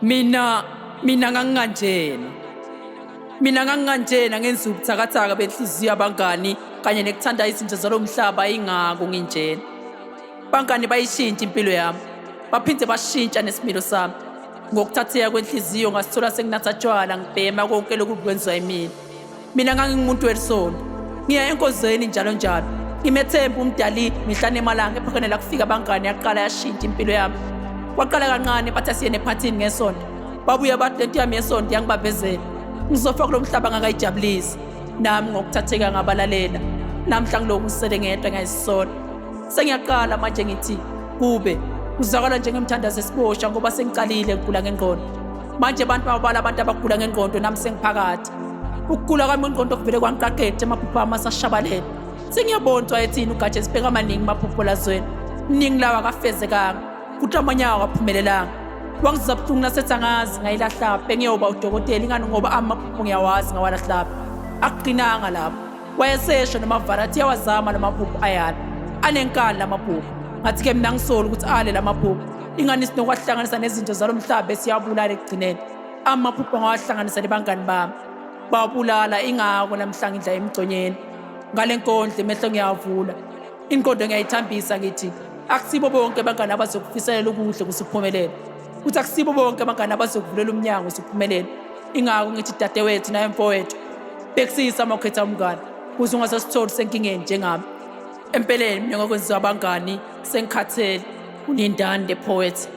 Mina nganganjena ngenza ubuthakathaka benhliziyo abangani kanye nekuthanda izinto zalomhlaba ingako nginjena. Bangani bayishintsha impilo yami, baphinde bashintsha nesimilo sami. Ngokuthatheka kwenhliziyo ngasithola senginatha tshwala ngibhema konke lokhu kwenziwa yimina. Mina ngangingumuntu wesondo, ngiya enkonzweni njalo njalo. Ngimethemba umdali mihla nemalanga ephakane la kufika abangani yaqala yashintsha impilo yami. Kwaqala kancane bathi asiye nephathini ngesonto. Babuya bathi lento yami yesonto yangibavezela. Ngizofa kulo mhlaba ngakayijabulisi. Nami ngokuthatheka ngabalalela. Namhla ngilokhu ngisele ngedwa ngayisona. Sengiyaqala manje ngithi kube kuzakala njengemthandazo esiboshwa ngoba sengicalile ngigula ngengqondo. Manje abantu babala abantu abagula ngengqondo nami sengiphakathi. Ukugula kwami ngengqondo kuvele kwangiqaqede amaphupho ami asashabalele. Sengiyabona ayethini ugatshe esibheka amaningi amaphupho lazweni. Ningi lawa kafezekanga. Kuthi amanye awaphumelelanga. Wangizwa buhlungu nasethi angazi ngayilahlaphe ngiyoba udokotela ingani ngoba amaphupho ngiyawazi ngawalahlaphe. Akuqinanga lapho. Wayesesho nomavarathi yawazama lamaphupho ayala. Anenkani lamaphupho. Ngathi-ke mina ngisole ukuthi ale lamaphupho. Ingani sinokwahlanganisa nezinto zalomhlaba esiyabulala ekugcineni. Amaphupho ngawahlanganisa nebangani bami. Babulala ingako namhla ngidla emgconyeni. Ngale nkondlo emehlo ngiyavula. Inkondo ngiyayithambisa ngithi akusibo bonke abangani abazokufiselela ukuhle kusiphumelele. Uthi akusibo bonke abangani abazokuvulela umnyango usiphumelele. Ingako ngithi dadewethu naye mfowethu bekusisa amakhetha umngani kuze ungasasitholi senkingeni njengami. Empeleni mina ngokwenziwa abangani sengikhathele. Ulindani the poet.